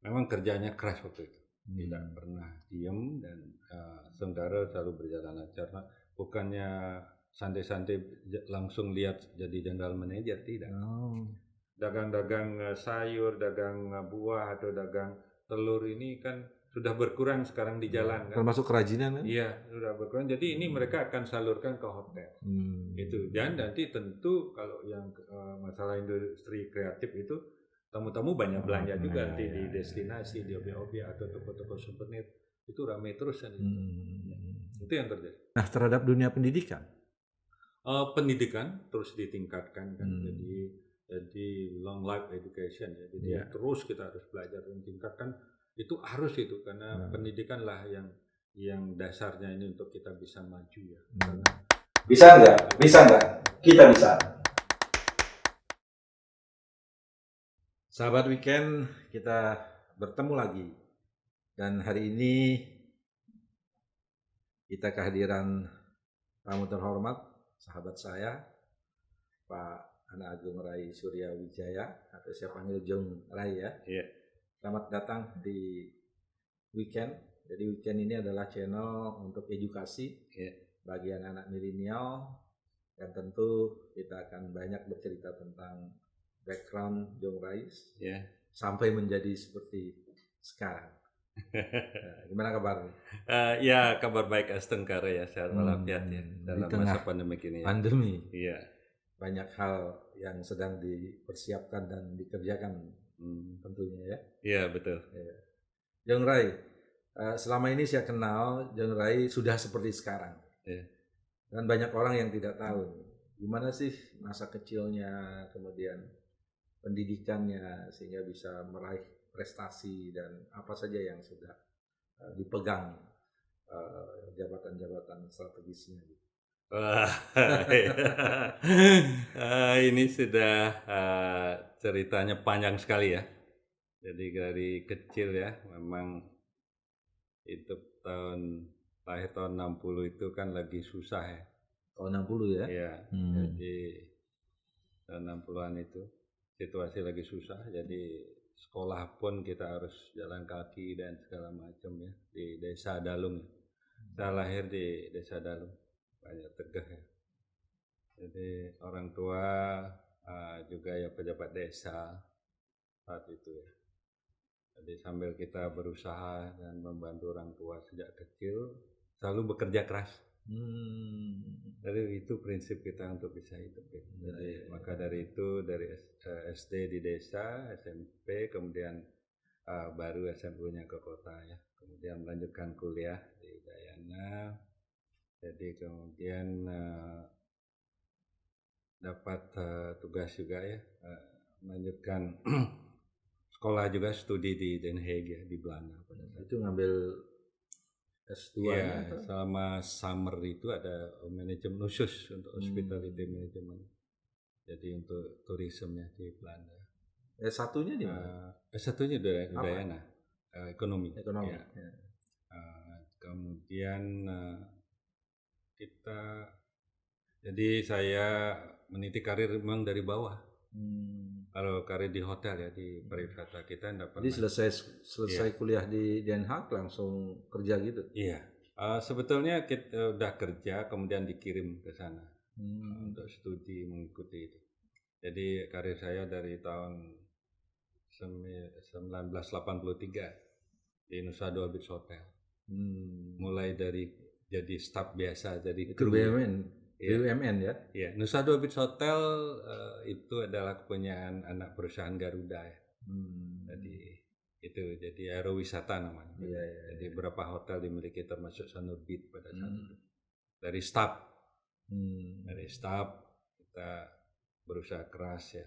memang kerjanya keras waktu itu. Tidak pernah diem dan sementara selalu berjalan lancar. Bukannya santai-santai langsung lihat jadi general manager, tidak. Dagang-dagang sayur, dagang buah atau dagang telur ini kan sudah berkurang sekarang di jalan kan. Termasuk kerajinan kan? Iya, sudah berkurang. Jadi ini mereka akan salurkan ke hotel. Itu. Dan nanti tentu kalau yang masalah industri kreatif itu tamu-tamu banyak belanja juga nanti di destinasi, di objek-objek atau toko-toko souvenir. Itu ramai terus kan. Itu yang terjadi. Nah, terhadap dunia pendidikan? Pendidikan terus ditingkatkan kan. Jadi long life education ya. Jadi terus kita harus belajar dan tingkatkan. Itu harus itu karena pendidikan lah yang dasarnya ini untuk kita bisa maju ya. Bisa nggak? Bisa nggak? Kita bisa. Sahabat Weekend, kita bertemu lagi. Dan hari ini kita kehadiran tamu terhormat, sahabat saya, Pak Anak Agung Rai Surya Wijaya, atau saya panggil Jong Rai ya. Selamat datang di Weekend. Jadi Weekend ini adalah channel untuk edukasi bagi anak-anak milenial, dan tentu kita akan banyak bercerita tentang background Jong Rai sampai menjadi seperti sekarang. Gimana kabar? Ya kabar baik Astengkara ya, sehat walafiat ya dalam masa pandemi ini. Pandemi. Iya. Banyak hal yang sedang dipersiapkan dan dikerjakan tentunya ya. Iya betul. Jong Rai, selama ini saya kenal Jong Rai sudah seperti sekarang. Dan banyak orang yang tidak tahu gimana sih masa kecilnya, kemudian pendidikannya sehingga bisa meraih prestasi dan apa saja yang sudah dipegang jabatan-jabatan strategisnya. Ini sudah ceritanya panjang sekali ya. Jadi dari kecil ya, memang itu lahir tahun 60 itu kan lagi susah ya. Tahun 60 ya? Iya. Jadi tahun 60-an itu situasi lagi susah. Jadi sekolah pun kita harus jalan kaki dan segala macam ya di Desa Dalung. Saya lahir di Desa Dalung. Banyak tegah ya. Jadi orang tua juga ya pejabat desa saat itu ya. Jadi sambil kita berusaha dan membantu orang tua sejak kecil, selalu bekerja keras. Jadi itu prinsip kita untuk bisa hidup. Jadi maka dari itu dari SD di desa, SMP, kemudian baru SMA-nya ke kota ya. Kemudian melanjutkan kuliah di Udayana. Jadi kemudian dapat tugas juga ya, melanjutkan sekolah juga, studi di Den Haag ya, di Belanda. Itu ngambil S2 ya, selama summer itu ada manajemen khusus untuk hospitality management. Jadi untuk turismenya di Belanda. S1-nya di mana? S1-nya di Udayana, ekonomi. Ya. Kemudian jadi saya meniti karir memang dari bawah. Kalau karir di hotel ya, di pariwisata kita enggak pernah. Jadi selesai kuliah di Den Haag langsung kerja gitu? Iya. Sebetulnya kita udah kerja kemudian dikirim ke sana untuk studi mengikuti itu. Jadi karir saya dari tahun 1983 di Nusa Dua Beach Hotel. Mulai dari jadi staf biasa, jadi kru. BUMN ya? Iya, Nusa Dua Beach Hotel itu adalah kepunyaan anak perusahaan Garuda ya. Jadi aerowisata namanya. Jadi beberapa hotel dimiliki termasuk Sanurbit pada saat itu. Dari staf kita berusaha keras ya,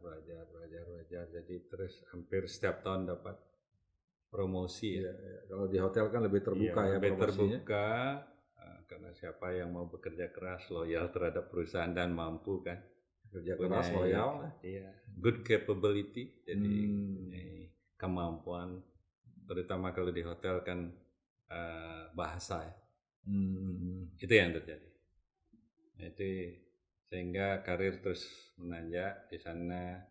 belajar. Jadi terus hampir setiap tahun dapat promosi ya. Kalau di hotel kan lebih terbuka ya lebih promosinya. Terbuka. Karena siapa yang mau bekerja keras, loyal terhadap perusahaan dan mampu kan, kerja keras, loyal, good capability, jadi kemampuan, terutama kalau di hotel kan bahasa ya. Itu yang terjadi. Itu sehingga karir terus menanjak di sana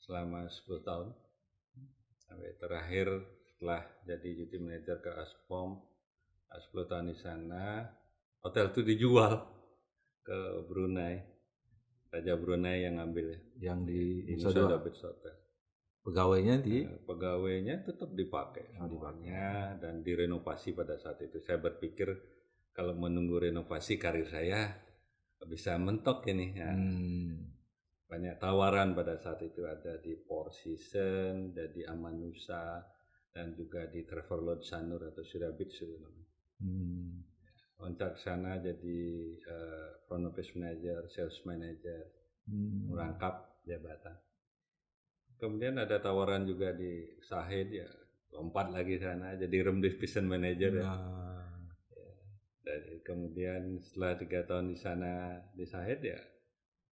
selama 10 tahun. Sampai terakhir setelah jadi duty manager ke Aspom, 10 tahun di sana, hotel itu dijual ke Brunei. Raja Brunei yang ngambil ya. Yang di Nusa Beach Hotel. Pegawainya tetap dipakai semuanya dan direnovasi pada saat itu. Saya berpikir kalau menunggu renovasi karir saya bisa mentok ini ya. Banyak tawaran pada saat itu, ada di Four Seasons, ada di Amanusa, dan juga di Travelodge Sanur atau Surya Beach namanya. Loncat sana jadi front office manager, sales manager, merangkap jabatan. Kemudian ada tawaran juga di Shahid ya, lompat lagi sana jadi room division manager ya. Dan kemudian setelah 3 tahun di sana di Shahid ya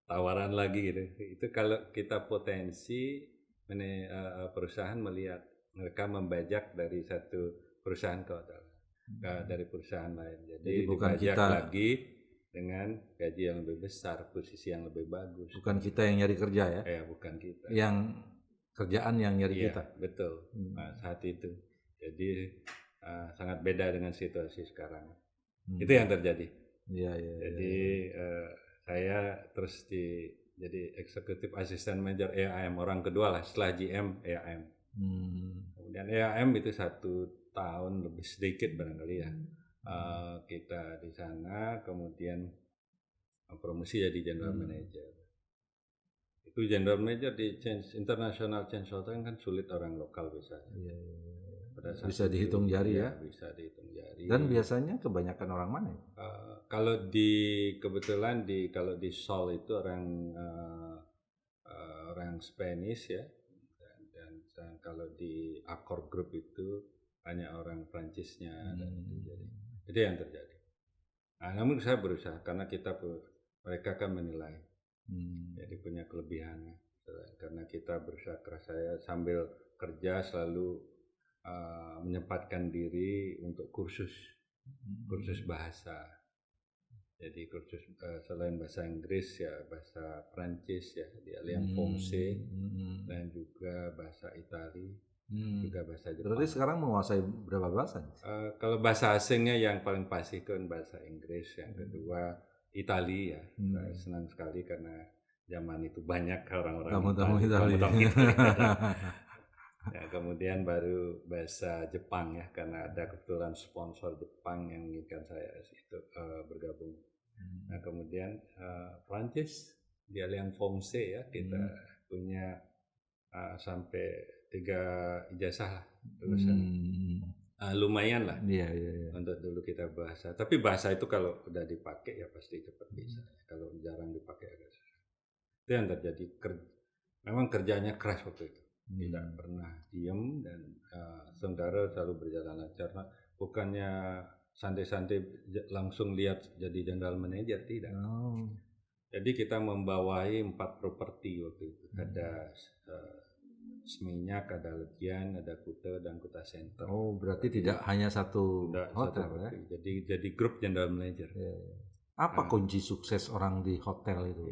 tawaran lagi gitu. Itu kalau kita potensi perusahaan melihat mereka membajak dari satu perusahaan ke dari perusahaan lain. Jadi dibajak lagi dengan gaji yang lebih besar, posisi yang lebih bagus. Bukan kita yang nyari kerja ya? Ya, bukan kita. Yang kerjaan yang nyari kita. Betul. Nah, saat itu. Jadi sangat beda dengan situasi sekarang. Itu yang terjadi. Jadi saya terus jadi eksekutif asisten manajer EAM, orang kedua lah setelah GM EAM. Kemudian EAM itu 1 tahun lebih sedikit barangkali ya. Kita di sana kemudian promosi jadi general manager. Itu general manager di international change hotel kan sulit orang lokal biasanya. Bisa dihitung jari ya? Bisa dihitung jari. Dan biasanya kebanyakan orang mana? Kalau kebetulan kalau di Seoul itu orang Spanish ya, dan kalau di Accor Group itu hanya orang Prancisnya. Itu yang terjadi. Namun saya berusaha karena mereka kan menilai, jadi punya kelebihannya. Karena kita berusaha keras, saya sambil kerja selalu menyempatkan diri untuk kursus bahasa. Jadi kursus selain bahasa Inggris ya bahasa Prancis ya di Alliance Francaise dan juga bahasa Itali, juga bahasa Jepang. Berarti sekarang menguasai berapa bahasa? Kalau bahasa asingnya yang paling pasti kan bahasa Inggris, yang kedua Itali ya. Saya senang sekali karena zaman itu banyak orang-orang tamu-tamu Itali. Ya, kemudian baru bahasa Jepang ya, karena ada kebetulan sponsor Jepang yang menginginkan saya itu bergabung. Nah kemudian Prancis di Alliance Francaise ya, kita punya sampai 3 ijazah lulusan. Lumayan lah untuk dulu kita bahasa. Tapi bahasa itu kalau udah dipakai ya pasti cepat bisa. Kalau jarang dipakai agak susah. Itu yang terjadi. Memang kerjanya keras waktu itu. Tidak pernah diem dan sementara selalu berjalan lancar. Bukannya santai-santai langsung lihat jadi general manager, tidak. Jadi kita membawahi 4 properti waktu itu. Ada Seminyak, ada Legian, ada Kuta dan Kuta Center. Oh, berarti tidak hanya satu hotel ya? Jadi grup general manager. Apa kunci sukses orang di hotel itu?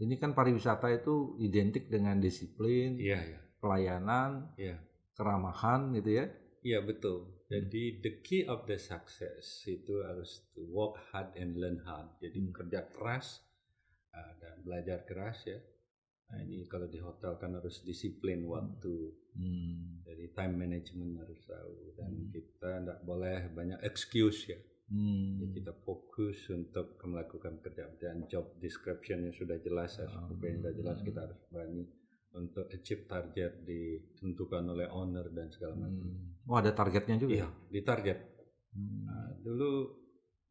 Ini kan pariwisata itu identik dengan disiplin, pelayanan, keramahan gitu ya? Iya betul. Jadi the key of the success itu harus to work hard and learn hard. Jadi kerja keras dan belajar keras ya. Nah ini kalau di hotel kan harus disiplin waktu. Jadi time management harus tahu dan kita tidak boleh banyak excuse ya. Jadi kita fokus untuk melakukan kerjaan, job description-nya sudah jelas, SOP-nya sudah jelas, kita harus berani untuk achieve target ditentukan oleh owner dan segala macam. Oh ada targetnya juga? Iya, di target. Nah, dulu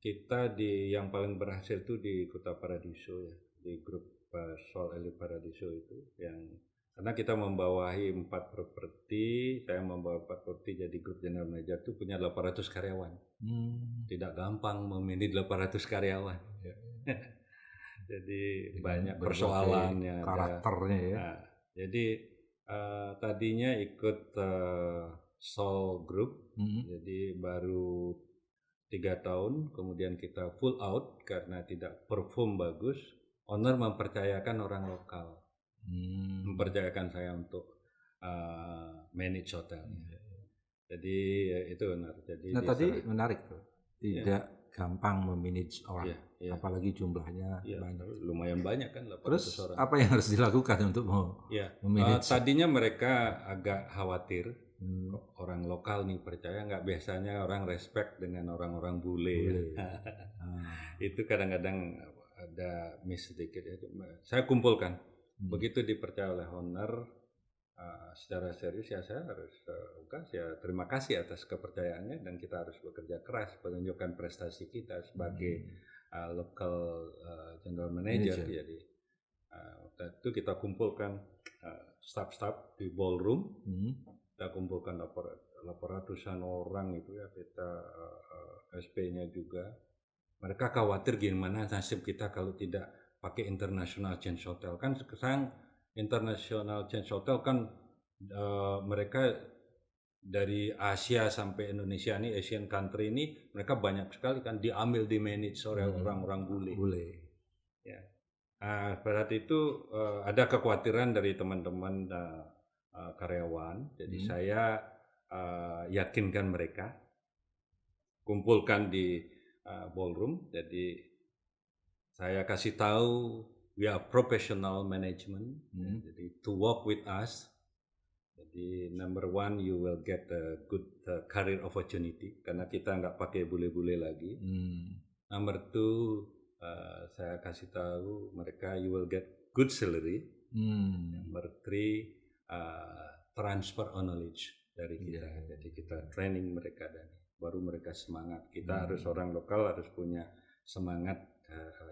kita yang paling berhasil itu di Kota Paradiso ya, di grup Seoul Elite Paradiso itu karena kita membawahi 4 properti, saya membawa 4 properti jadi grup general manager itu punya 800 karyawan. Tidak gampang memilih 800 karyawan. Jadi banyak persoalannya, karakternya ya. Nah, jadi tadinya ikut Seoul Group, jadi baru 3 tahun, kemudian kita full out karena tidak perform bagus. Owner mempercayakan orang lokal, mempercayakan saya untuk manage hotelnya. Jadi itu benar. Jadi tadi menarik tuh, tidak gampang memanage orang, apalagi jumlahnya banyak. Lumayan banyak kan, 800 Terus orang. apa yang harus dilakukan untuk memanage? Tadinya mereka agak khawatir, orang lokal nih percaya nggak, biasanya orang respect dengan orang-orang bule. Itu kadang-kadang ada miss sedikit ya. Saya kumpulkan, begitu dipercaya oleh owner secara serius ya saya harus terima kasih atas kepercayaannya, dan kita harus bekerja keras menunjukkan prestasi kita sebagai local general manager. Jadi waktu itu kita kumpulkan staff di ballroom, kita kumpulkan 800-an orang itu ya, kita SP-nya juga. Mereka khawatir gimana nasib kita kalau tidak pakai International Change Hotel. Kan sekarang International Change Hotel kan mereka dari Asia sampai Indonesia nih, Asian country ini, mereka banyak sekali kan diambil di manage oleh orang-orang bule. Ya. Pada saat itu ada kekhawatiran dari teman-teman karyawan. Jadi saya yakinkan mereka, kumpulkan di ballroom. Jadi saya kasih tahu we are professional management. Jadi to work with us. Jadi number one, you will get a good career opportunity karena kita nggak pakai bule-bule lagi. Number two, saya kasih tahu mereka you will get good salary. Number three, transfer knowledge dari kita. Jadi kita training mereka dan baru mereka semangat. Kita harus orang lokal harus punya semangat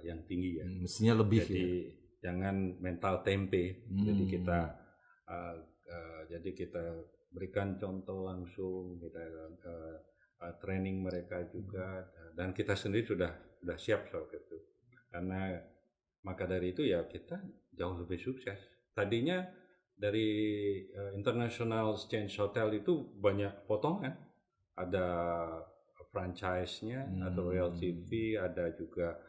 yang tinggi ya. Mestinya lebih. Jadi jangan mental tempe. Jadi kita berikan contoh langsung, kita training mereka juga, dan kita sendiri sudah siap soal itu. Karena maka dari itu ya kita jauh lebih sukses. Tadinya dari International Change Hotel itu banyak potongan, ada franchise-nya atau LTV, ada juga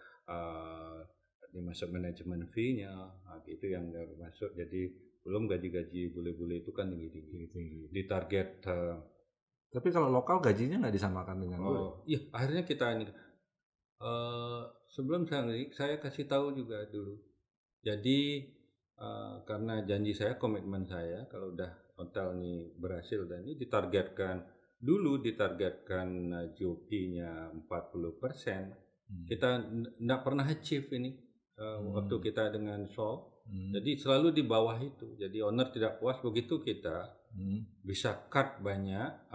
dimasuk manajemen fee-nya, itu yang masuk. Jadi belum gaji-gaji bule-bule itu kan tinggi-tinggi. Di target. Tapi kalau lokal gajinya nggak disamakan dengan bule. Iya, akhirnya kita ini. Sebelum saya kasih tahu juga dulu. Jadi karena janji saya, komitmen saya, kalau udah hotel ini berhasil dan ini ditargetkan GOP-nya 40%. Kita nggak pernah achieve ini waktu kita dengan Sol. Jadi selalu di bawah itu. Jadi owner tidak puas begitu kita bisa cut banyak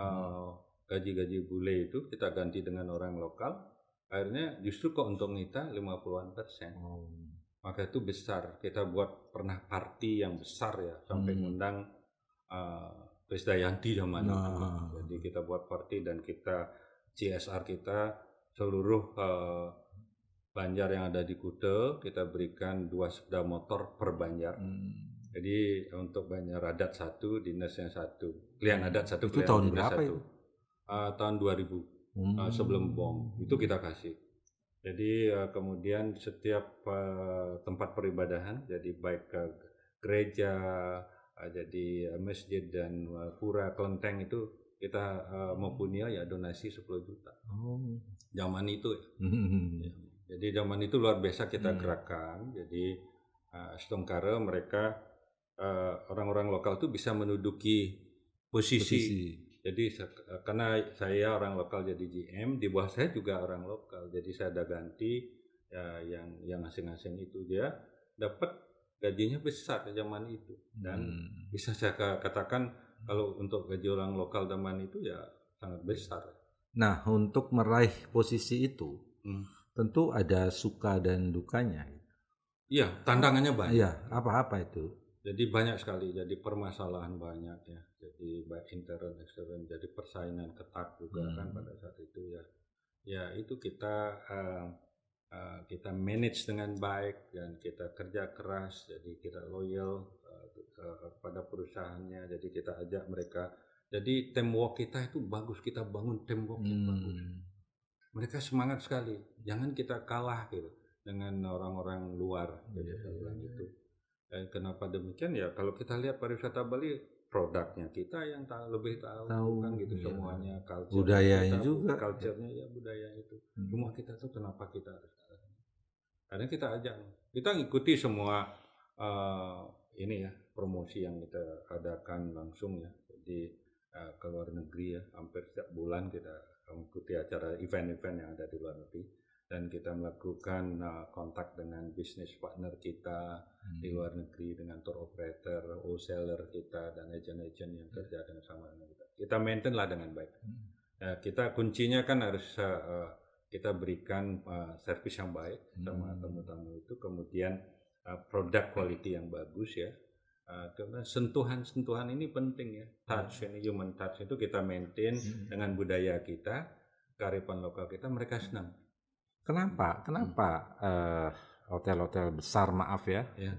gaji-gaji bule itu, kita ganti dengan orang lokal. Akhirnya justru keuntungan kita 50-an%. Maka itu besar. Kita buat pernah party yang besar ya, sampai ngundang Krisdayanti zaman itu. Jadi kita buat party dan kita CSR kita seluruh Banjar yang ada di Kuta kita berikan 2 sepeda motor per Banjar. Jadi untuk Banjar adat 1, dinasnya 1, klien adat 1, itu tahun berapa 1. Itu? Tahun 2000 sebelum bom itu kita kasih. Jadi kemudian setiap tempat peribadahan, jadi baik gereja, jadi masjid dan pura kelenteng itu kita mempunyai ya donasi 10 juta. Zaman itu ya. Jadi zaman itu luar biasa kita gerakan. Jadi Stongkare mereka orang-orang lokal itu bisa menduduki posisi. Jadi karena saya orang lokal jadi GM, di bawah saya juga orang lokal. Jadi saya ada ganti ya, yang asing-asing itu dia dapat gajinya besar zaman itu. Dan bisa saya katakan kalau untuk gaji orang lokal zaman itu ya sangat besar. Nah, untuk meraih posisi itu tentu ada suka dan dukanya. Iya, tantangannya banyak. Iya, apa-apa itu? Jadi banyak sekali, jadi permasalahan banyak ya. Jadi baik intern, ekstern, jadi persaingan ketat juga kan pada saat itu ya. Ya itu kita manage dengan baik dan kita kerja keras. Jadi kita loyal pada perusahaannya. Jadi kita ajak mereka. Jadi teamwork kita itu bagus, kita bangun teamwork yang bagus. Mereka semangat sekali, jangan kita kalah gitu dengan orang-orang luar. Jadi saya bilang gitu. Dan kenapa demikian ya? Kalau kita lihat pariwisata Bali produknya kita yang lebih tahu kan gitu, semuanya culture budayanya kita, juga, culture-nya ya budaya itu. Cuma kita tuh kenapa kita harus karena kita ajak, kita ngikuti semua ini ya, promosi yang kita adakan langsung ya. Jadi ke luar negeri ya, hampir setiap bulan kita mengikuti acara event-event yang ada di luar negeri, dan kita melakukan kontak dengan bisnis partner kita di luar negeri, dengan tour operator, wholesaler kita, dan agent-agent yang kerja dengan sama dengan kita. Kita maintain lah dengan baik. Kita kuncinya kan harus kita berikan servis yang baik sama tamu-tamu itu, kemudian produk quality yang bagus ya. Karena sentuhan-sentuhan ini penting ya, touch ini, human touch itu kita maintain dengan budaya kita, kearifan lokal kita, mereka senang. Kenapa hotel-hotel besar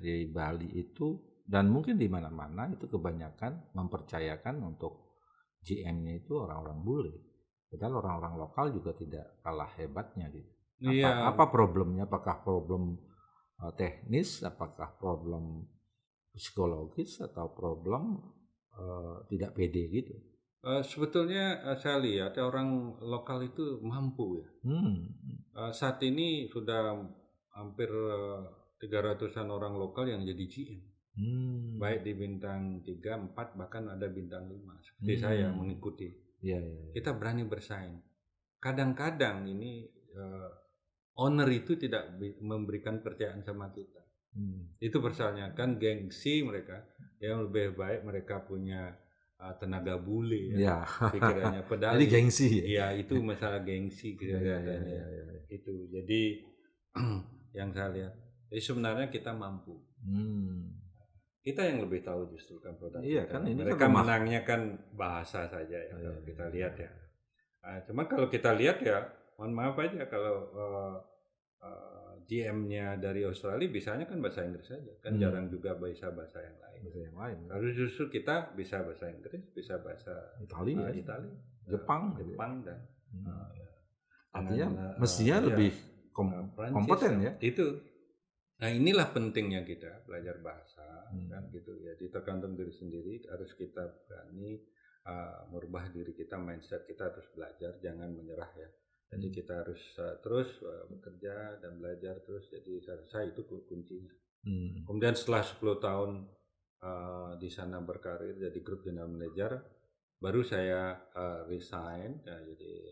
di Bali itu dan mungkin di mana-mana itu kebanyakan mempercayakan untuk GM-nya itu orang-orang bule, padahal orang-orang lokal juga tidak kalah hebatnya gitu. Apa problemnya? Apakah problem teknis, apakah problem psikologis, atau problem tidak pede gitu? Sebetulnya saya lihat orang lokal itu mampu ya. Saat ini sudah hampir 300-an orang lokal yang jadi GM. Baik di bintang 3, 4, bahkan ada bintang 5 seperti saya mengikuti. Kita berani bersaing. Kadang-kadang ini owner itu tidak memberikan percayaan sama kita. Itu persoalannya kan, gengsi mereka yang lebih baik mereka punya tenaga bule ya. Pikirannya padahal jadi gengsi ya, itu masalah gengsi katanya. Itu jadi yang saya lihat, jadi sebenarnya kita mampu. Kita yang lebih tahu justru kan produk kita. Kan ini mereka kan menangnya kan bahasa saja ya, kalau kita lihat ya. Cuma kalau kita lihat ya, mohon maaf aja kalau GM-nya dari Australia bisanya kan bahasa Inggris saja, kan jarang juga bisa bahasa yang lain. Harus justru kita bisa bahasa Inggris, bisa bahasa Italia, Jepang dan artinya mestinya lebih kompeten ya. Itu. Nah inilah pentingnya kita belajar bahasa kan gitu ya. Tergantung diri sendiri, harus kita berani merubah diri kita, mindset kita harus belajar, jangan menyerah ya. Jadi kita harus terus bekerja dan belajar terus. Jadi saya itu kuncinya. Kemudian setelah 10 tahun di sana berkarir jadi Group General Manager, baru saya resign. Jadi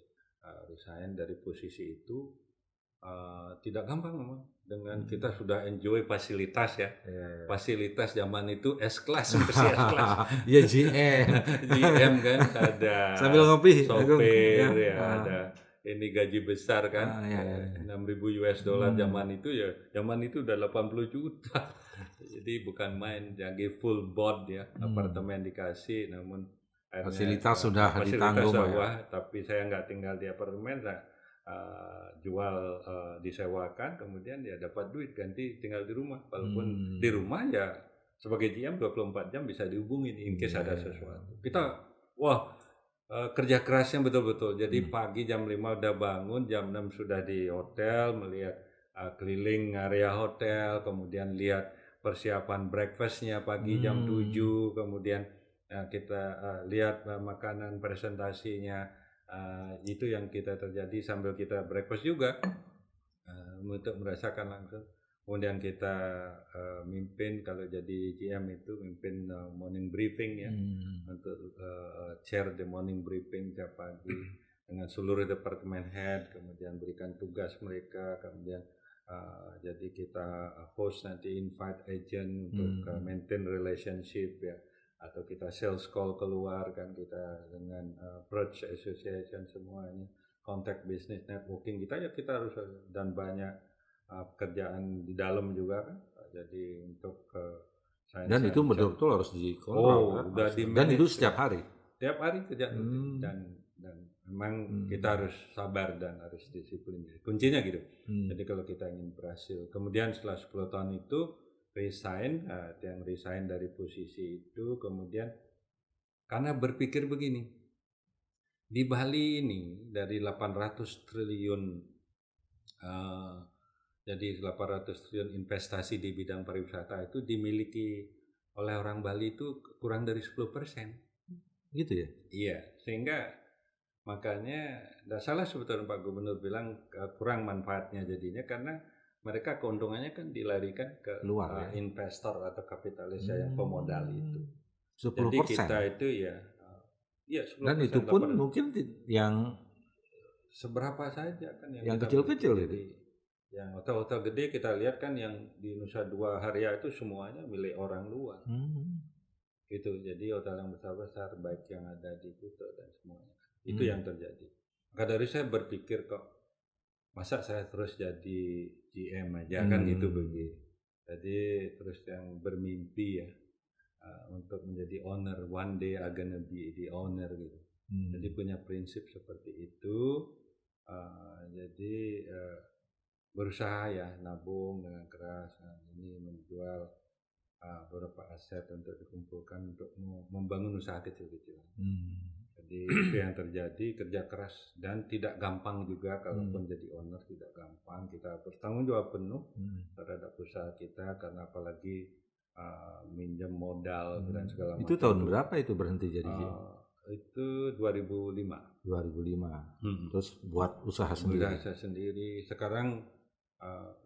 resign dari posisi itu tidak gampang memang. Dengan kita sudah enjoy fasilitas ya. Fasilitas zaman itu S-Class, masih S-Class. Ya GM kan, ada sambil ngopi, sopir ada ini gaji besar kan, 6.000 US dollar zaman itu ya, zaman itu udah 80 juta. Jadi bukan main, jadi full board ya, apartemen dikasih, namun fasilitas sudah ditanggung ya. Tapi saya nggak tinggal di apartemen, saya jual disewakan, kemudian ya dapat duit ganti tinggal di rumah. Walaupun di rumah ya sebagai GM 24 jam bisa dihubungin in case ada sesuatu. Kita kerja kerasnya betul-betul. Jadi pagi jam 5 udah bangun, jam 6 sudah di hotel, melihat keliling area hotel, kemudian lihat persiapan breakfastnya pagi jam 7, kemudian kita lihat makanan presentasinya. Itu yang kita terjadi sambil kita breakfast juga untuk merasakan langsung. Kemudian kita mimpin, kalau jadi GM itu mimpin morning briefing ya, untuk chair the morning briefing tiap pagi dengan seluruh departemen head, kemudian berikan tugas mereka, kemudian jadi kita host, nanti invite agent untuk maintain relationship ya, atau kita sales call keluar kan, kita dengan approach association semuanya, contact business networking kita harus, dan banyak pekerjaan di dalam juga kan. Jadi untuk dan itu betul-betul harus dikontrol dan itu setiap hari kerja dan memang kita harus sabar dan harus disiplin, kuncinya gitu. Jadi kalau kita ingin berhasil, kemudian setelah 10 tahun itu resign, yang resign dari posisi itu, kemudian karena berpikir begini, di Bali ini dari 800 triliun jadi 800 triliun investasi di bidang pariwisata itu dimiliki oleh orang Bali itu kurang dari 10%. Gitu ya? Iya, sehingga makanya tidak salah sebetulnya Pak Gubernur bilang kurang manfaatnya jadinya, karena mereka keuntungannya kan dilarikan ke Luar, ya? Investor atau kapitalis yang pemodal itu. 10%. Jadi kita itu ya 10%. Dan itu pun mungkin yang seberapa saja kan yang kecil-kecil itu. Yang hotel-hotel gede kita lihat kan yang di Nusa Dua Haria itu semuanya milik orang luar. Gitu. Jadi hotel yang besar-besar baik yang ada di Kuta dan semuanya. Itu yang terjadi. Maka dari saya berpikir kok masa saya terus jadi GM aja kan gitu begitu. Jadi terus yang bermimpi ya untuk menjadi owner, one day I'm gonna be the owner gitu. Jadi punya prinsip seperti itu. Jadi berusaha ya nabung dengan keras, ini menjual beberapa aset untuk dikumpulkan untuk membangun usaha kecil-kecilan. Jadi itu yang terjadi, kerja keras dan tidak gampang juga. Kalaupun jadi owner tidak gampang, kita bertanggung jawab penuh terhadap usaha kita, karena apalagi minjem modal dan segala macam. Itu tahun berapa itu berhenti jadi? Itu 2005. 2005. Terus buat usaha sendiri. Usaha sendiri. Sekarang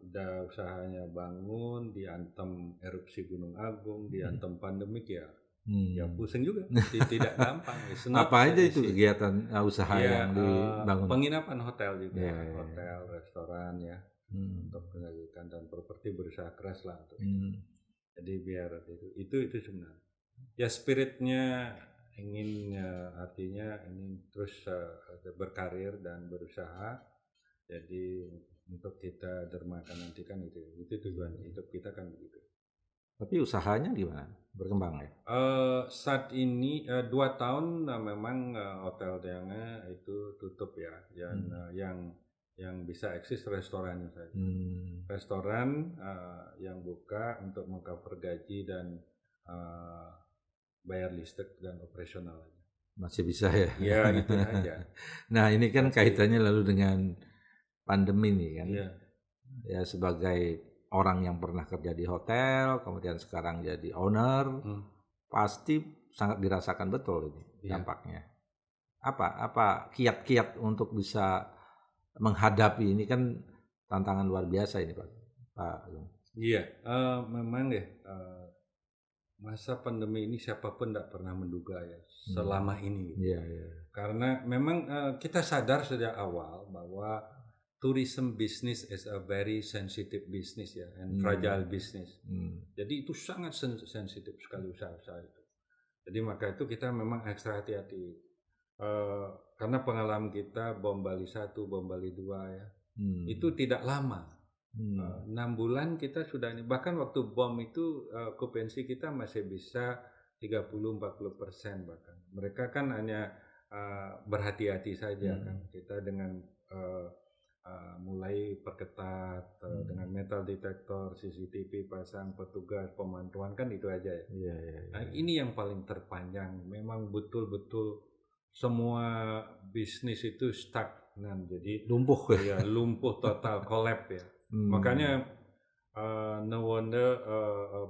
udah usahanya bangun, diantem erupsi Gunung Agung, diantem pandemik ya. Ya pusing juga, tidak gampang. Apa aja itu kegiatan usaha yang dibangun? Penginapan hotel juga, hotel, restoran ya, untuk pendidikan dan properti, berusaha keras lah untuk itu. Jadi biar itu sebenarnya. Ya spiritnya ingin artinya ingin terus berkarir dan berusaha. Jadi untuk kita dermakan nanti kan itu tujuan hidup kita kan begitu. Tapi usahanya gimana? Berkembang ya? Saat ini 2 tahun memang hotel Deanga itu tutup ya. Yang bisa eksis restorannya saja. Restoran yang buka untuk mengcover gaji dan bayar listrik dan operasional aja. Masih bisa ya? Ya itu aja. Nah ini kan kaitannya lalu dengan pandemi nih kan? Iya. Ya sebagai orang yang pernah kerja di hotel, kemudian sekarang jadi owner, pasti sangat dirasakan betul ini dampaknya. Apa kiat-kiat untuk bisa menghadapi ini, kan tantangan luar biasa ini Pak Agung. Iya, memang deh masa pandemi ini siapapun tidak pernah menduga ya selama ini. Iya. Karena memang kita sadar sejak awal bahwa tourism business is a very sensitive business ya, and fragile business. Jadi itu sangat sensitif sekali usaha-usaha itu. Jadi maka itu kita memang ekstra hati-hati. Karena pengalaman kita bom Bali 1, bom Bali 2 ya, itu tidak lama. 6 bulan kita sudah, bahkan waktu bom itu okupansi kita masih bisa 30-40% bahkan. Mereka kan hanya berhati-hati saja kan. Kita dengan mulai perketat dengan metal detektor, CCTV pasang, petugas, pemantauan, kan itu aja ya. Nah, ini yang paling terpanjang. Memang betul-betul semua bisnis itu stagnan, jadi lumpuh ya, lumpuh total, collapse ya. Makanya no wonder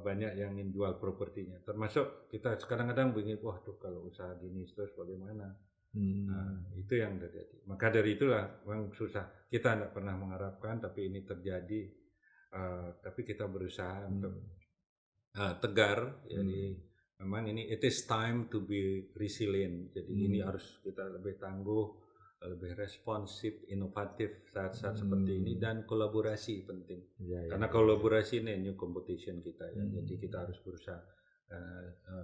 banyak yang ingin jual propertinya. Termasuk kita kadang-kadang begini, wah tuh kalau usaha gini terus bagaimana? Nah, itu yang terjadi. Maka dari itulah memang susah. Kita tidak pernah mengharapkan, tapi ini terjadi. Tapi kita berusaha untuk tegar. Jadi memang ini it is time to be resilient. Jadi ini harus kita lebih tangguh, lebih responsif, inovatif saat-saat seperti ini, dan kolaborasi penting. Karena kolaborasi ini new competition kita ya. Jadi kita harus berusaha.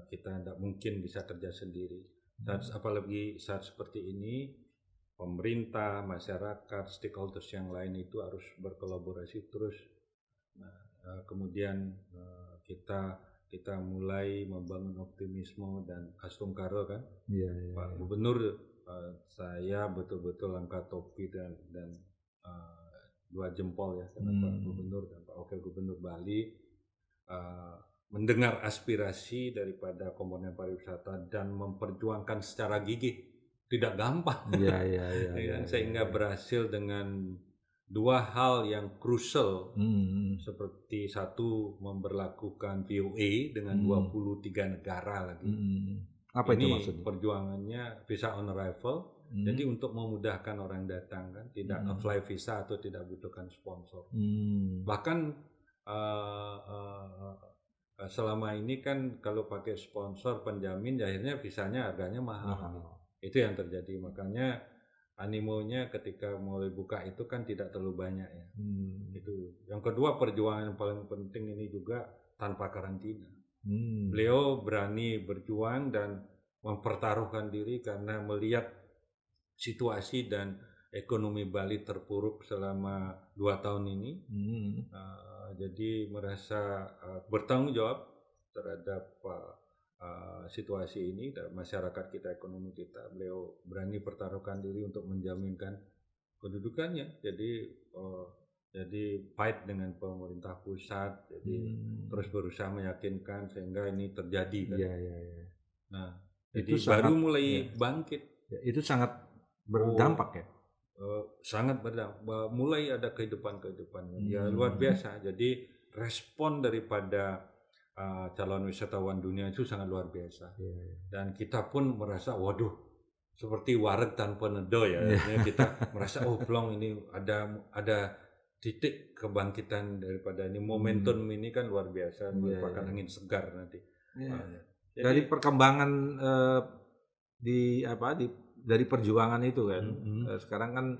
Kita tidak mungkin bisa kerja sendiri. Apalagi saat seperti ini, pemerintah, masyarakat, stakeholders yang lain itu harus berkolaborasi terus. Nah, kemudian kita mulai membangun optimisme dan astungkara kan. Pak Gubernur, saya betul-betul angkat topi dan 2 jempol ya karena Pak Gubernur dan Pak Wakil Gubernur Bali mendengar aspirasi daripada komponen pariwisata dan memperjuangkan secara gigih. Tidak gampang. Sehingga berhasil dengan dua hal yang krusial seperti satu memberlakukan VOA dengan 23 negara lagi. Apa ini itu maksudnya? Perjuangannya visa on arrival. Jadi untuk memudahkan orang datang kan, tidak apply visa atau tidak butuhkan sponsor. Bahkan selama ini kan kalau pakai sponsor penjamin, akhirnya visanya harganya mahal. Itu yang terjadi, makanya animonya ketika mulai buka itu kan tidak terlalu banyak ya. Itu. Yang kedua, perjuangan yang paling penting ini juga tanpa karantina. Beliau berani berjuang dan mempertaruhkan diri karena melihat situasi dan ekonomi Bali terpuruk selama 2 tahun ini. Jadi merasa bertanggung jawab terhadap situasi ini dan masyarakat kita, ekonomi kita. Beliau berani pertaruhkan diri untuk menjaminkan kedudukannya. Jadi fight dengan pemerintah pusat. Jadi terus berusaha meyakinkan sehingga ini terjadi kan. Nah, jadi itu baru mulai bangkit. Itu sangat berdampak ya. Sangat berdampak. Mulai ada kehidupan ya luar biasa. Jadi respon daripada calon wisatawan dunia itu sangat luar biasa. Dan kita pun merasa waduh, seperti wareg tanpa nedo ya. Kita merasa plong ini ada titik kebangkitan daripada ini. Momentum ini kan luar biasa, merupakan angin segar nanti. Jadi, dari perkembangan dari perjuangan itu kan, sekarang kan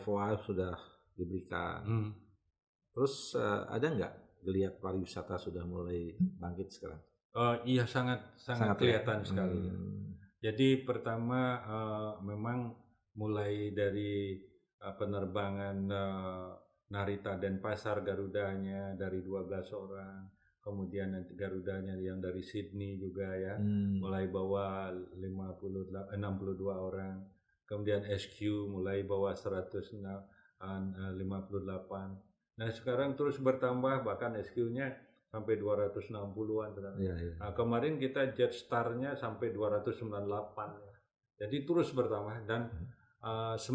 FOA sudah diberikan. Terus ada nggak geliat pariwisata sudah mulai bangkit sekarang? Iya, sangat kelihatan sekali. Jadi pertama memang mulai dari penerbangan Narita Denpasar, Garudanya dari 12 orang. Kemudian nanti Garudanya yang dari Sydney juga ya, mulai bawa 62 orang. Kemudian SQ mulai bawa 158. Nah sekarang terus bertambah, bahkan SQ-nya sampai 260-an. Kemarin kita Jetstar-nya sampai 298. Jadi terus bertambah dan 19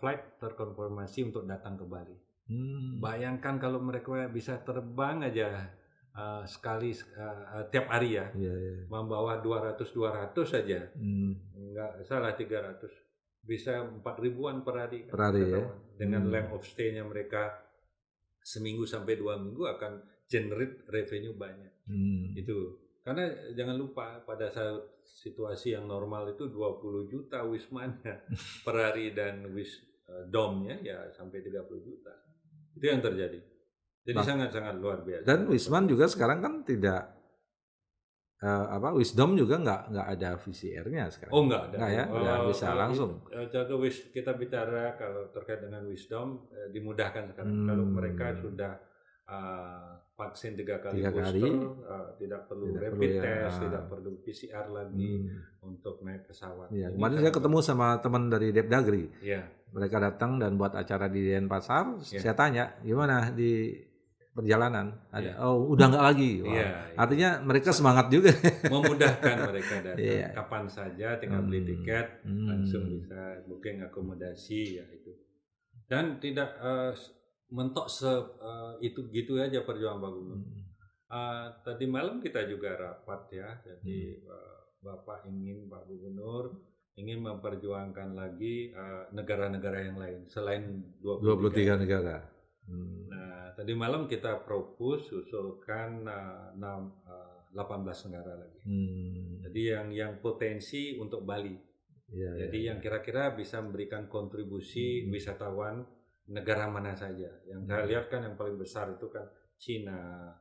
flight terkonfirmasi untuk datang ke Bali. Bayangkan kalau mereka bisa terbang aja sekali tiap hari ya, membawa 200 saja, nggak salah 300, bisa 4.000-an per hari ya. Dengan length of stay-nya mereka seminggu sampai 2 minggu akan generate revenue banyak. Itu karena jangan lupa pada saat situasi yang normal itu 20 juta wismanya per hari dan wisdomnya ya sampai 30 juta. Itu yang terjadi. Jadi sangat-sangat luar biasa. Dan Wisman juga sekarang kan tidak Wisdom juga nggak ada VCR-nya sekarang. Nggak ada. Nggak ya, nggak bisa langsung. Kita bicara kalau terkait dengan Wisdom dimudahkan sekarang. Kalau mereka sudah vaksin 3 kali booster, tidak perlu rapid test, tidak perlu PCR lagi untuk naik pesawat. Kemarin saya ketemu sama teman dari Depdagri. Mereka datang dan buat acara di Denpasar. Saya tanya gimana di perjalanan, udah nggak lagi. Artinya mereka semangat juga. Memudahkan mereka datang kapan saja, tinggal beli tiket, langsung bisa booking akomodasi ya itu. Dan tidak mentok itu gitu aja perjuangan Pak Gubernur. Tadi malam kita juga rapat ya, jadi Pak Gubernur ingin memperjuangkan lagi negara-negara yang lain selain 23 negara. Nah, tadi malam kita propose usulkan 18 negara lagi. Jadi yang potensi untuk Bali. Jadi yang kira-kira bisa memberikan kontribusi wisatawan negara mana saja. Yang saya lihat kan yang paling besar itu kan Cina,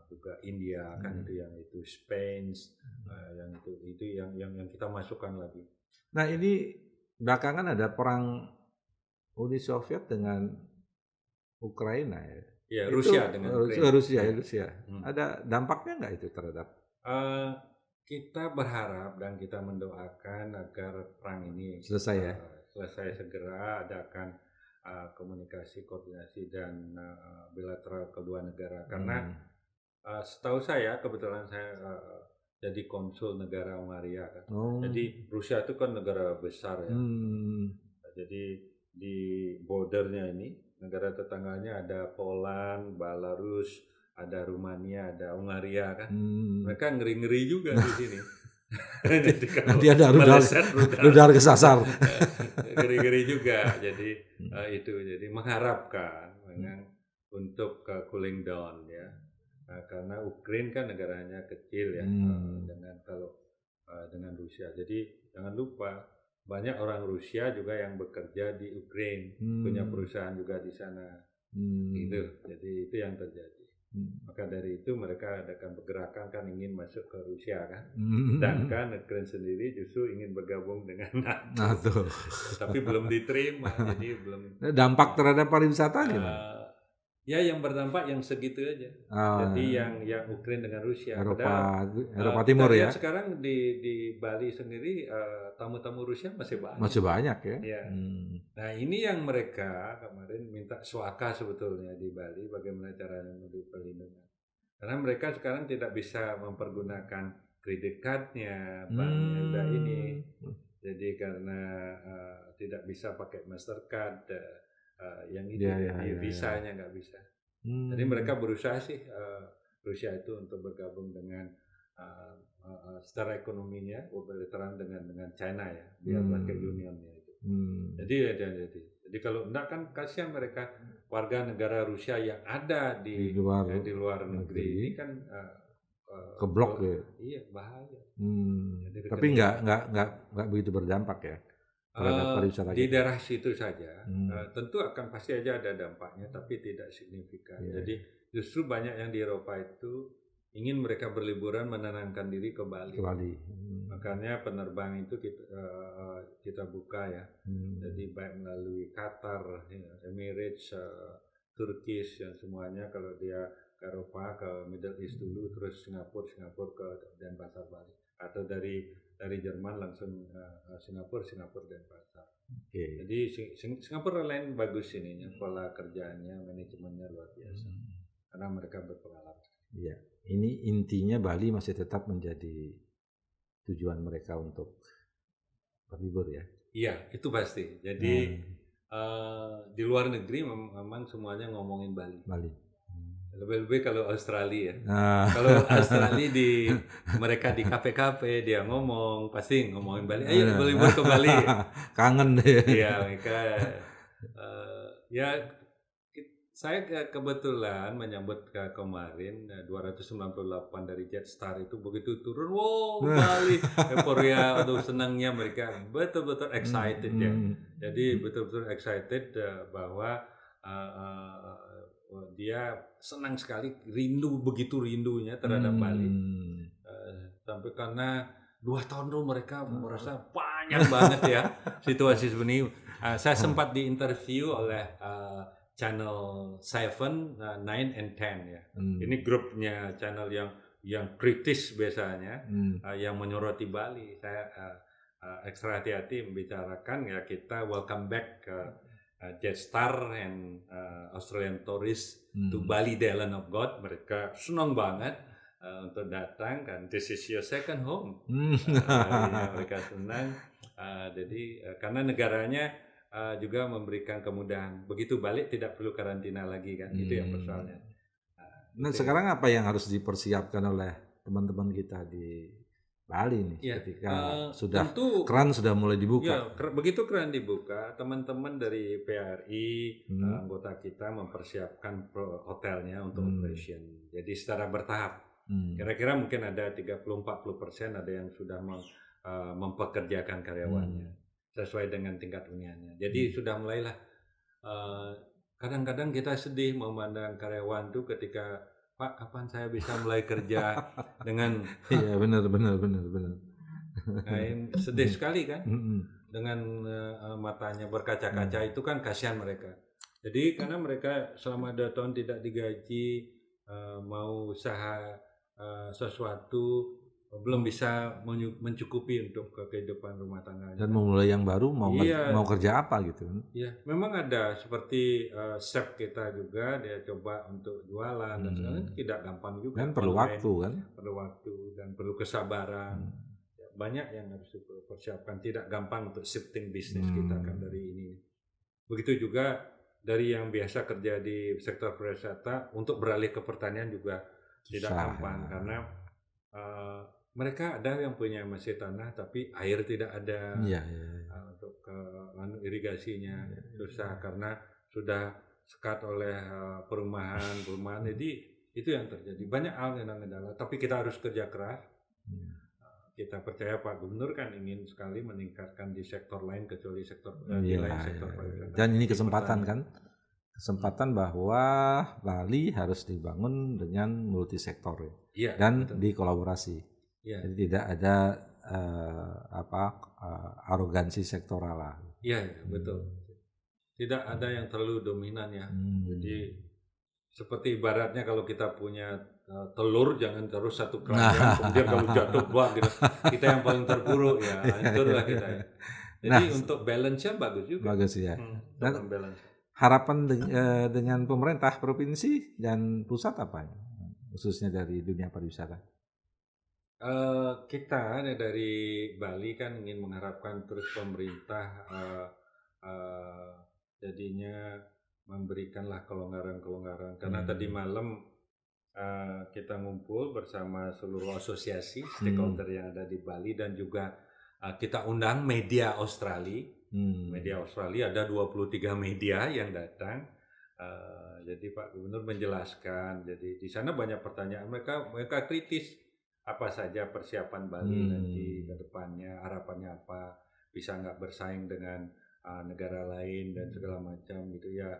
juga India kan itu Spain, yang itu yang kita masukkan lagi. Nah ini belakangan ada perang Uni Soviet dengan Ukraina ya. Ya, Rusia dengan Ukraina. Rusia. Ada dampaknya nggak itu terhadap? Kita berharap dan kita mendoakan agar perang ini selesai segera, adakan komunikasi, koordinasi dan bilateral kedua negara. Karena setahu saya, kebetulan saya jadi konsul negara Hungaria kan. Jadi Rusia itu kan negara besar ya. Jadi di bordernya ini negara tetangganya ada Poland, Belarus, ada Rumania, ada Hungaria kan. Mereka ngeri-ngeri juga di sini. Jadi nanti ada rudal kesasar. Ngeri-ngeri juga. Jadi itu jadi mengharapkan untuk cooling down ya. Karena Ukraina kan negaranya kecil ya dengan Rusia. Jadi jangan lupa banyak orang Rusia juga yang bekerja di Ukraina, punya perusahaan juga di sana. Gitu. Jadi itu yang terjadi. Maka dari itu mereka adakan pergerakan kan ingin masuk ke Rusia kan. Sedangkan Ukraina sendiri justru ingin bergabung dengan NATO. Tapi belum diterima. Jadi belum. Dampak terhadap pariwisata gimana? Ya yang berdampak yang segitu aja. Jadi yang Ukraina dengan Rusia. Eropa Timur ya. Sekarang di Bali sendiri tamu-tamu Rusia masih banyak. Masih banyak ya. Ya. Nah ini yang mereka kemarin minta suaka sebetulnya di Bali bagaimana caranya memberi perlindungan. Karena mereka sekarang tidak bisa mempergunakan kredit cardnya, banknya udah ini. Jadi karena tidak bisa pakai Mastercard. Yang itu visanya nggak bisa. Jadi mereka berusaha sih Rusia itu untuk bergabung dengan secara ekonominya bilateral dengan China ya biar pakai unionnya itu. Jadi kalau enggak kan kasihan mereka warga negara Rusia yang ada di luar negeri ini kan keblok ya. Iya bahaya. Tapi nggak begitu berdampak ya. Di daerah situ saja tentu akan pasti aja ada dampaknya tapi tidak signifikan. Jadi justru banyak yang di Eropa itu ingin mereka berliburan menenangkan diri ke Bali. Makanya penerbangan itu kita buka ya. Jadi baik melalui Qatar, Emirates, Turkish dan semuanya kalau dia ke Eropa ke Middle East dulu terus Singapura ke Denpasar Bali atau dari Jerman langsung Singapura Denpasar. Jadi Singapura lain bagus ininya pola kerjaannya, manajemennya luar biasa karena mereka berpengalaman. Iya, ini intinya Bali masih tetap menjadi tujuan mereka untuk berlibur ya. Iya, itu pasti. Jadi di luar negeri memang semuanya ngomongin Bali. Lebih-lebih kalau Australia ya. Kalau Australia mereka di kafe-kafe dia pasti ngomongin Bali. Ayo berlibur ke Bali. Kangen deh. Iya mereka. Saya kebetulan menyambut kemarin 298 dari Jetstar itu begitu turun, Bali, euforia atau senangnya mereka betul-betul excited ya. Jadi betul-betul excited bahwa dia senang sekali, begitu rindunya terhadap Bali. Sampai karena 2 tahun dulu mereka merasa banyak banget ya situasi seperti ini. Saya sempat diinterview oleh Channel 7, 9, and 10 ya. Ini grupnya channel yang kritis biasanya, yang menyoroti Bali. Saya ekstra hati-hati membicarakan ya kita welcome back ke Jetstar and Australian tourists to Bali, the Island of God. Mereka senang banget untuk datang kan. This is your second home. Mereka senang. Jadi karena negaranya juga memberikan kemudahan. Begitu balik tidak perlu karantina lagi kan. Itu yang persoalannya. Nah sekarang apa yang harus dipersiapkan oleh teman-teman kita di Bali nih ketika keran sudah mulai dibuka. Ya, begitu keran dibuka, teman-teman dari PRI anggota kita mempersiapkan hotelnya untuk operation. Jadi secara bertahap. Kira-kira mungkin ada 30-40% ada yang sudah mempekerjakan karyawannya sesuai dengan tingkat huniannya. Jadi sudah mulailah. Kadang-kadang kita sedih memandang karyawan tuh ketika Pak, kapan saya bisa mulai kerja dengan iya benar. Sedih sekali kan dengan matanya berkaca-kaca itu kan kasihan mereka. Jadi karena mereka selama 2 tahun tidak digaji, mau usaha sesuatu belum bisa mencukupi untuk kehidupan rumah tangganya. Dan memulai yang baru mau kerja apa gitu? Iya, memang ada seperti chef kita juga dia coba untuk jualan dan sekarang tidak gampang juga. Dan perlu waktu kan? Perlu waktu dan perlu kesabaran. banyak yang harus dipersiapkan. Tidak gampang untuk shifting bisnis kita kan dari ini. Begitu juga dari yang biasa kerja di sektor pariwisata untuk beralih ke pertanian juga tidak gampang karena mereka ada yang punya masih tanah tapi air tidak ada untuk irigasinya susah karena sudah sekat oleh perumahan. Jadi itu yang terjadi. Banyak hal yang kendala, tapi kita harus kerja keras. Kita percaya Pak Gubernur kan ingin sekali meningkatkan di sektor lain kecuali sektor sektor pariwisata. Dan ini kesempatan bahwa Bali harus dibangun dengan multisektor dan betul. Dikolaborasi. Jadi tidak ada arogansi sektoral lah. Iya, betul. Tidak ada yang terlalu dominan ya. Jadi seperti ibaratnya kalau kita punya telur jangan terus satu keranjang kemudian kalau jatuh buah gitu. Kita yang paling terpuruk ya, itulah kita ya. Jadi untuk balance-nya bagus juga. Bagus ya. Harapan dengan pemerintah provinsi dan pusat apa? Khususnya dari dunia pariwisata. Kita dari Bali kan ingin mengharapkan terus pemerintah jadinya memberikanlah kelonggaran karena tadi malam kita ngumpul bersama seluruh asosiasi stakeholder yang ada di Bali dan juga kita undang media Australia. Media Australia ada 23 media yang datang. Jadi Pak Gubernur menjelaskan. Jadi di sana banyak pertanyaan mereka kritis apa saja persiapan Bali nanti ke depannya, harapannya apa, bisa nggak bersaing dengan negara lain dan segala macam gitu ya.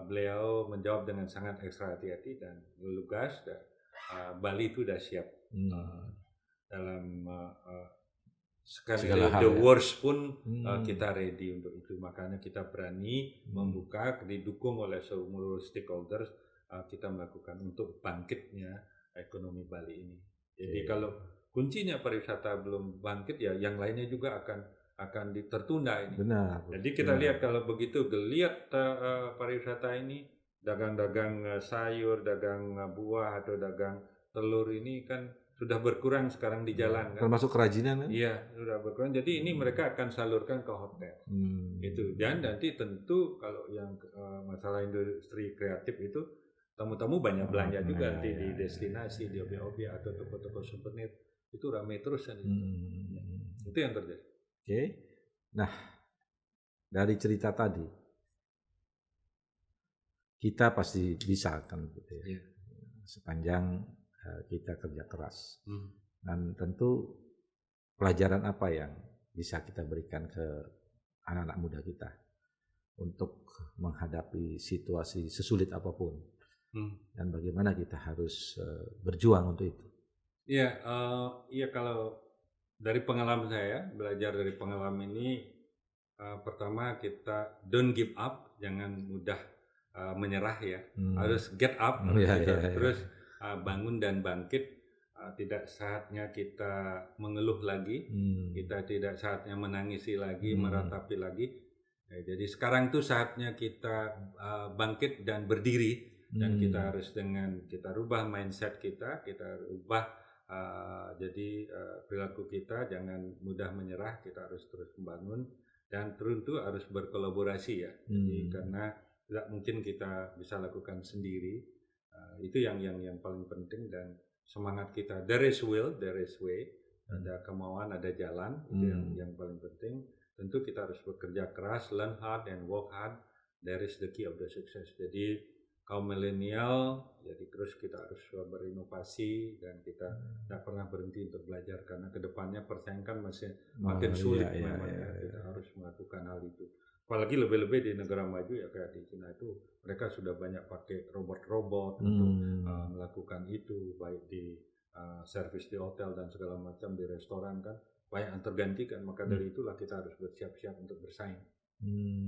Beliau menjawab dengan sangat ekstra hati-hati dan lugas. Bali itu sudah siap dalam sekali the worst pun kita ready untuk itu. Makanya kita berani membuka, didukung oleh seluruh stakeholders kita melakukan untuk bangkitnya ekonomi Bali ini. Jadi kalau kuncinya pariwisata belum bangkit ya yang lainnya juga akan tertunda ini. Benar. Jadi kita lihat kalau begitu geliat pariwisata ini, dagang-dagang sayur, dagang buah atau dagang telur ini kan sudah berkurang sekarang di jalan kan. Termasuk kerajinan kan? Iya, sudah berkurang. Jadi ini mereka akan salurkan ke hotel. Itu. Dan nanti tentu kalau yang masalah industri kreatif itu tamu-tamu banyak belanja juga nanti di destinasi, di objek-objek atau toko-toko souvenir. Itu ramai terus kan. Itu yang terjadi. Oke, nah dari cerita tadi kita pasti bisa kan gitu ya, sepanjang kita kerja keras dan tentu pelajaran apa yang bisa kita berikan ke anak-anak muda kita untuk menghadapi situasi sesulit apapun dan bagaimana kita harus berjuang untuk itu. Iya kalau dari pengalaman saya, belajar dari pengalaman ini, pertama kita don't give up, jangan mudah menyerah ya, harus get up, terus bangun dan bangkit. Tidak saatnya kita mengeluh lagi, kita tidak saatnya menangisi lagi, meratapi lagi. Jadi sekarang itu saatnya kita bangkit dan berdiri, dan kita harus kita rubah mindset kita rubah. Jadi perilaku kita jangan mudah menyerah, kita harus terus membangun dan tentu harus berkolaborasi ya. Jadi karena tidak mungkin kita bisa lakukan sendiri. Itu yang paling penting dan semangat kita. There is will, there is way. Ada kemauan, ada jalan. Itu yang paling penting. Tentu kita harus bekerja keras, learn hard and work hard. There is the key of the success. Jadi kaum milenial, jadi terus kita harus berinovasi dan kita tidak pernah berhenti untuk belajar karena kedepannya persaingan kan masih makin sulit memangnya. Kita harus melakukan hal itu. Apalagi lebih-lebih di negara maju ya kayak di Cina itu mereka sudah banyak pakai robot-robot untuk melakukan itu, baik di servis di hotel dan segala macam, di restoran kan banyak yang tergantikan. Maka dari itulah kita harus bersiap-siap untuk bersaing.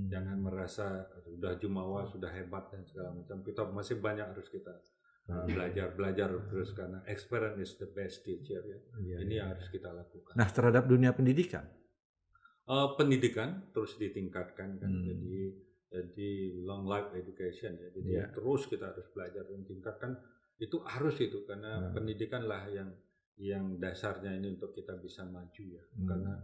Jangan merasa sudah jumawa, sudah hebat dan segala macam. Kita masih banyak harus kita belajar terus karena experience is the best teacher ya. Ini yang harus kita lakukan. Nah, terhadap dunia pendidikan, pendidikan terus ditingkatkan kan. Jadi long life education ya. Jadi terus kita harus belajar dan tingkatkan itu harus itu karena pendidikanlah yang yang dasarnya ini untuk kita bisa maju ya. Karena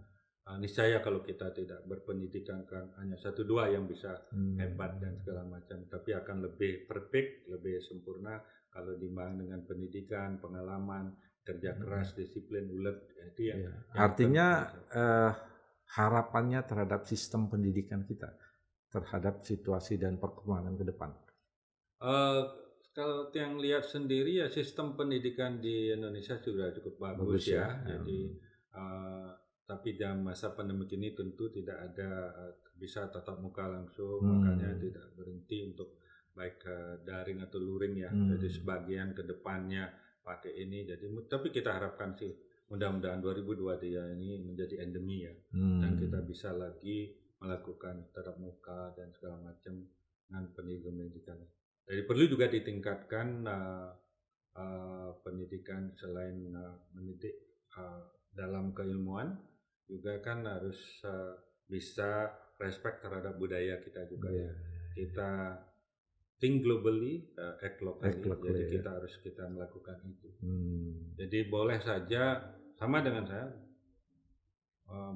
niscaya kalau kita tidak berpendidikan kan hanya 1-2 yang bisa hebat dan segala macam, tapi akan lebih perfect, lebih sempurna kalau diimbangi dengan pendidikan, pengalaman, kerja keras, disiplin, ulet. Jadi artinya harapannya terhadap sistem pendidikan kita, terhadap situasi dan perkembangan ke depan. Kalau yang lihat sendiri ya sistem pendidikan di Indonesia sudah cukup bagus ya. Jadi tapi dalam masa pandemi ini tentu tidak ada bisa tatap muka langsung, makanya tidak berhenti untuk baik daring atau luring ya. Jadi sebagian ke depannya pakai ini. Jadi tapi kita harapkan sih mudah-mudahan 2023 ini menjadi endemi ya, dan kita bisa lagi melakukan tatap muka dan segala macam dengan pendidikan. Jadi perlu juga ditingkatkan pendidikan selain mendidik dalam keilmuan, juga kan harus bisa respect terhadap budaya kita juga ya. Kita think globally, act locally. Jadi kita melakukan itu. Jadi boleh saja sama dengan saya,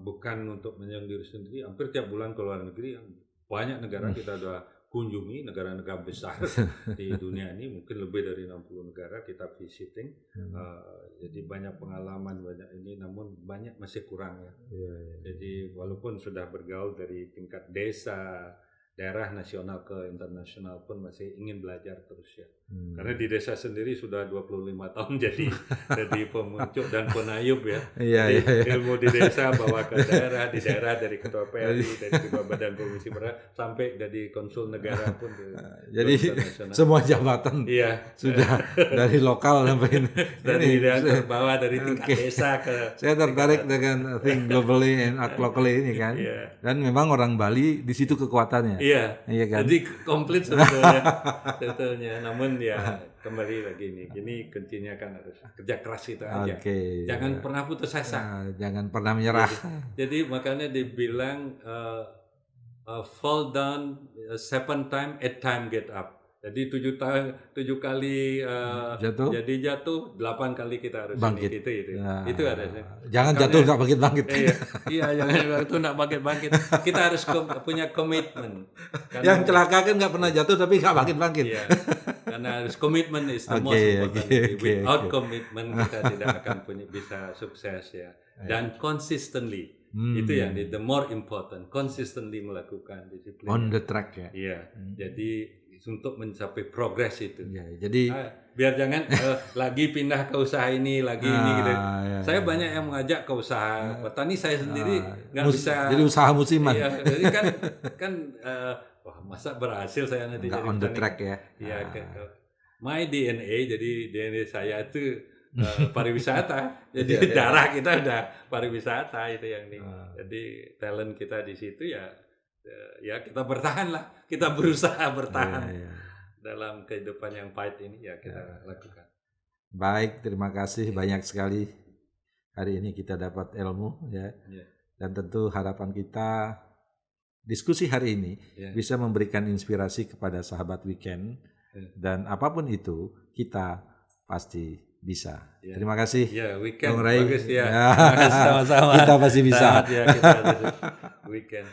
bukan untuk menyendiri sendiri. Hampir tiap bulan ke luar negeri, banyak negara kita udah kunjungi, negara-negara besar di dunia ini, mungkin lebih dari 60 negara kita visiting. Jadi banyak pengalaman, banyak ini, namun banyak masih kurang ya. Jadi walaupun sudah bergaul dari tingkat desa, daerah nasional ke internasional pun masih ingin belajar terus ya. Karena di desa sendiri sudah 25 tahun jadi pemuncuk dan penayub ya. Jadi ilmu di desa bawa ke daerah, di daerah dari ketua PLI, dari ketua badan komisi berat sampai jadi konsul negara pun. Jadi semua jabatan sudah dari lokal sampai dari bawah dari tingkat desa ke. Saya tertarik dengan think globally and act locally ini kan. Dan memang orang Bali di situ kekuatannya. Iya kan? Jadi komplit sebetulnya. Namun ya kembali lagi ini kuncinya kan harus kerja keras itu aja. Jangan pernah putus asa. Jangan pernah menyerah. Jadi makanya dibilang fall down 7 times, 8 times get up. Jadi 7 kali jatuh. Jadi jatuh, 8 kali kita harus bangkit. Itu ada. Jangan jatuh nggak bangkit-bangkit. Iya, jangan jatuh nggak bangkit-bangkit. Kita harus punya komitmen. Yang celaka kan nggak pernah jatuh tapi nggak bangkit-bangkit. Iya. Karena harus komitmen is the most important. Without komitmen kita tidak akan bisa sukses ya. Dan consistently. Itu yang the more important, consistently melakukan disiplin. On the track ya. Iya. Jadi untuk mencapai progres itu. Jadi biar jangan lagi pindah ke usaha ini, lagi ini gitu. Saya banyak yang mengajak ke usaha petani, saya sendiri nggak bisa. Jadi usaha musiman. Iya, jadi kan wah masa berhasil saya nanti nggak jadi on the petani. track ya. Iya, my DNA, jadi DNA saya itu pariwisata. Jadi darah kita udah pariwisata itu yang ini. Jadi talent kita di situ ya kita bertahan lah, kita berusaha bertahan dalam kehidupan yang pahit ini ya kita lakukan. Baik, terima kasih banyak sekali hari ini kita dapat ilmu ya. Dan tentu harapan kita diskusi hari ini bisa memberikan inspirasi kepada sahabat weekend dan apapun itu kita pasti bisa. Terima kasih. Weekend Bung Rai. Bagus ya. Sama-sama. Kita pasti bisa. Kita weekend.